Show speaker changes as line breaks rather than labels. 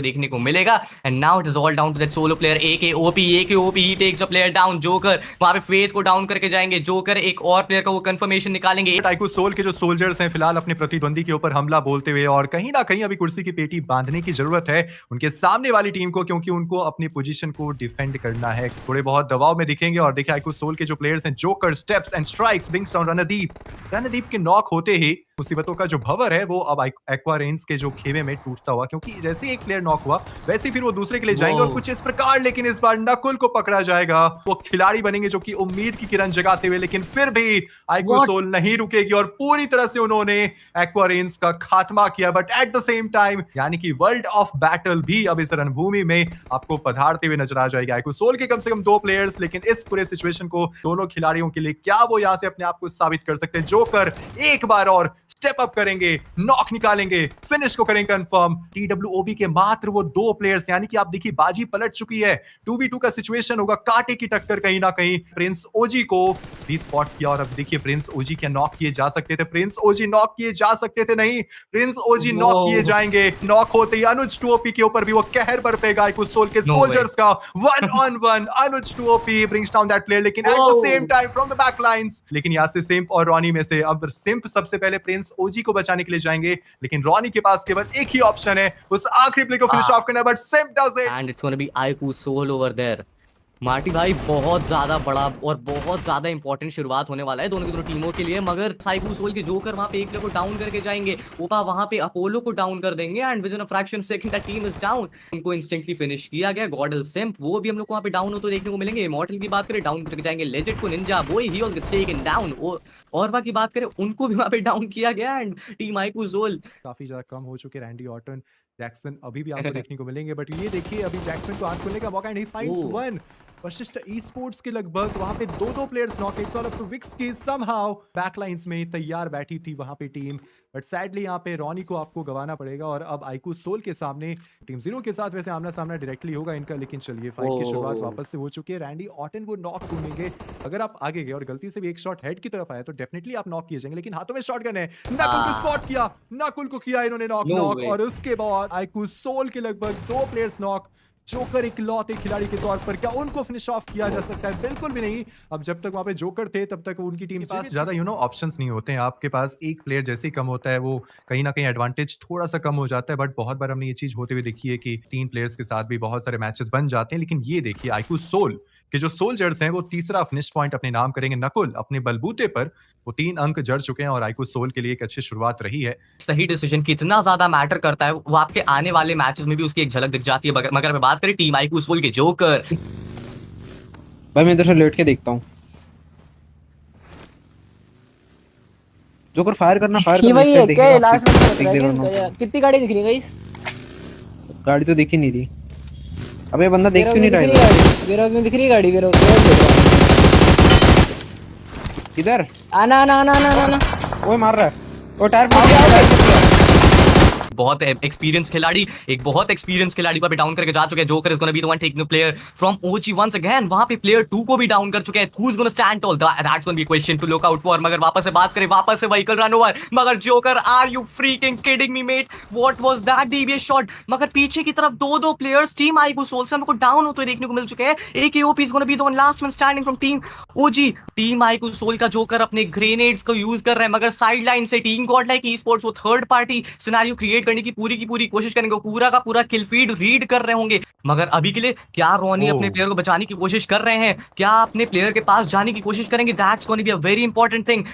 देखने को मिलेगा। And now it is all down to that solo player AK OP he takes a player down. Joker वहां पे phase को down करके जाएंगे। जोकर एक और प्लेयर का वो कंफर्मेशन निकालेंगे।
टाइकू सोल के जो सोल्जर्स हैं फिलहाल अपने प्रतिद्वंदी के ऊपर हमला बोलते हुए, और कहीं ना कहीं अभी कुर्सी की पेटी बांधने की जरूरत है उनके सामने वाली टीम को, क्योंकि उनको अपनी पोजीशन को डिफेंड करना है। थोड़े बहुत दबाव में दिखेंगे और देखिए टाइकू सोल के जो प्लेयर्स हैं, joker, steps and strikes brings down Randeep के नॉक होते ही मुसीबतों का जो भंवर है वो अब एक्वा रेंज के जो खेमे में टूटता हुआ, क्योंकि जैसे ही एक प्लेयर नॉक हुआ वैसे ही फिर वो दूसरे के लिए जाएंगे और कुछ इस प्रकार। लेकिन इस बार नकुल को पकड़ा जाएगा। वो खिलाड़ी बनेंगे जो कि उम्मीद की किरण जगाते हुए, लेकिन फिर भी आइको सोल नहीं रुकेगी और पूरी तरह से उन्होंने एक्वा रेंज का खात्मा किया। But at the same time यानी कि वर्ल्ड ऑफ बैटल भी अब इस रणभूमि में आपको पधारते हुए नजर आ जाएगा। आइको सोल के कम से कम 2 प्लेयर्स, लेकिन इस पूरे सिचुएशन को दोनों खिलाड़ियों के लिए क्या वो यहां से अपने आप को साबित कर सकते हैं। जोकर एक बार और स्टेप अप करेंगे, नॉक निकालेंगे, फिनिश को करेंगे कंफर्म। टीडब्ल्यूओबी के मात्र वो 2 प्लेयर्स, यानी कि आप देखिए बाजी पलट चुकी है। 2v2 का सिचुएशन होगा, कांटे की टक्कर कहीं ना कहीं। प्रिंस ओजी को भी स्पॉट किया और अब देखिए प्रिंस ओजी क्या नॉक किए जा सकते थे। प्रिंस ओजी नॉक किए जा सकते थे, नहीं, प्रिंस ओजी नॉक किए जाएंगे। नॉक होते ही अनुज 2OP के ऊपर भी वो कहर बरपेगा आइको सोल के सोल्जर्स का। 1-on-1 Anuj 2OP brings down that player, लेकिन at the same time from the back lines. लेकिन यहां से सिम्प और रॉनी में से अब सिम्प सबसे पहले प्रिंस ओजी को बचाने के लिए जाएंगे, लेकिन रॉनी के पास केवल एक ही ऑप्शन है, उस आखिरी प्ले को फिनिश ऑफ करना। But Simp does it
and it's gonna be iQOO Soul over there. Marty भाई बहुत ज्यादा बड़ा और बहुत ज्यादा इंपॉर्टेंट शुरुआत होने वाला है दोनों की दोनों टीमों के लिए। मगर साइको सोल के जोकर वहां पे एक प्लेयर को डाउन करके जाएंगे, ओपा वहां पे अपोलो को डाउन कर देंगे and with in a fraction second that team is down. उनको इंस्टेंटली फिनिश किया गया। गॉडल सिम्प वो भी हम लोग को वहां पे डाउन होते देखने को मिलेंगे। इमॉर्टल की बात करें डाउन करके जाएंगे। लेजेंड को Ninja boy he also taken down. और वहां की बात करें उनको भी वहां पे डाउन किया गया एंड टीम आइकू सोल
काफी ज्यादा कम हो चुके। रैंडी ऑर्टन, जैक्सन अभी भी आपको देखने को मिलेंगे, बट ये देखिए अभी जैक्सन को हाथ खोलने का मौका and he finds one. Vashisht esports के लगभग वहां पे 2 players knock. It's all up to Wicks की समहाउ बैकलाइंस में तैयार बैठी थी वहां पे टीम, बट सैडली यहाँ पे रॉनी को आपको गवाना पड़ेगा। और अब आइकू सोल के सामने टीम जीरो के साथ वैसे आमना सामना डायरेक्टली होगा इनका, लेकिन चलिए फाइट की शुरुआत वापस से हो चुकी है। रैंडी ऑर्टन वो नॉक ढूंढेंगे। अगर आप आगे गए और गलती से भी एक शॉट हेड की तरफ आया तो डेफिनेटली आप नॉक किए जाएंगे, लेकिन हाथों में शॉटगन है। नकुल को स्पॉट किया, नकुल को किया इन्होंने नॉक और उसके बाद आइकू सोल के लगभग 2 प्लेयर्स नॉक। जोकर इकलौते खिलाड़ी के तौर पर क्या उनको फिनिश ऑफ किया जा सकता है? बिल्कुल भी नहीं। अब जब तक वहां पे जोकर थे तब तक उनकी टीम के पास ज्यादा ऑप्शंस नहीं होते हैं। आपके पास एक प्लेयर जैसे ही कम होता है वो कहीं ना कहीं एडवांटेज थोड़ा सा कम हो जाता है। बट बहुत बार हमने ये चीज होते हुए देखी है कि 3 प्लेयर्स के साथ भी बहुत सारे मैचेस बन जाते हैं। लेकिन ये देखिए आइकू सोल के जो सोल्जर्स हैं वो तीसरा फिनिश पॉइंट अपने नाम करेंगे। नकुल अपने बलबूते पर वो 3 अंक जड़ चुके हैं और आइकू सोल के लिए एक अच्छी शुरुआत रही है।
सही डिसीजन कितना ज्यादा मैटर करता है वो आपके आने वाले मैचेस में भी उसकी एक झलक दिख जाती है। मगर मैं बात करें टीम आइकू सोल के जोकर,
भाई मैं इधर से लेट के देखता हूँ। जोकर फायर करना
वही है क्या? लास्ट में कितनी गाड़ी दिख रही है गाइस?
गाड़ी तो दिख ही नहीं रही। अबे बंदा देख क्यों नहीं रहा है?
वेयरहाउस में दिख रही है गाड़ी। वेयरहाउस
इधर
आना आना आना आना आना।
ओए मार रहा है। वो टायर फट गया।
बहुत एक्सपीरियंस खिलाड़ी, एक बहुत एक्सपीरियंस खिलाड़ी को भी डाउन करके जा चुके हैं। Joker is gonna be the one taking the player from OG once again. वहां पे प्लेयर 2 को भी डाउन कर चुके हैं। Who is gonna stand tall? That's gonna be question to look out for. मगर वापस से बात करें, वापस से व्हीकल रन ओवर। मगर Joker are you freaking kidding me mate? What was that DBS shot? मगर पीछे की तरफ 2 प्लेयर्स टीम आइकू सोल से हमको डाउन होते देखने को मिल चुके हैं। AKOP is gonna be the one last one standing from team OG. Team iQOO Soul का जोकर अपने ग्रेनेड्स को यूज कर रहे हैं, मगर साइडलाइन से team godlike esports वो थर्ड पार्टी सिनेरियो क्रिएट करने की पूरी कोशिश करेंगे। पूरा का पूरा किल फीड रीड कर रहे होंगे। मगर अभी के लिए क्या रॉनी अपने प्लेयर को बचाने की कोशिश कर रहे हैं? क्या अपने प्लेयर के पास जाने की कोशिश करेंगे? That's gonna be a very important thing.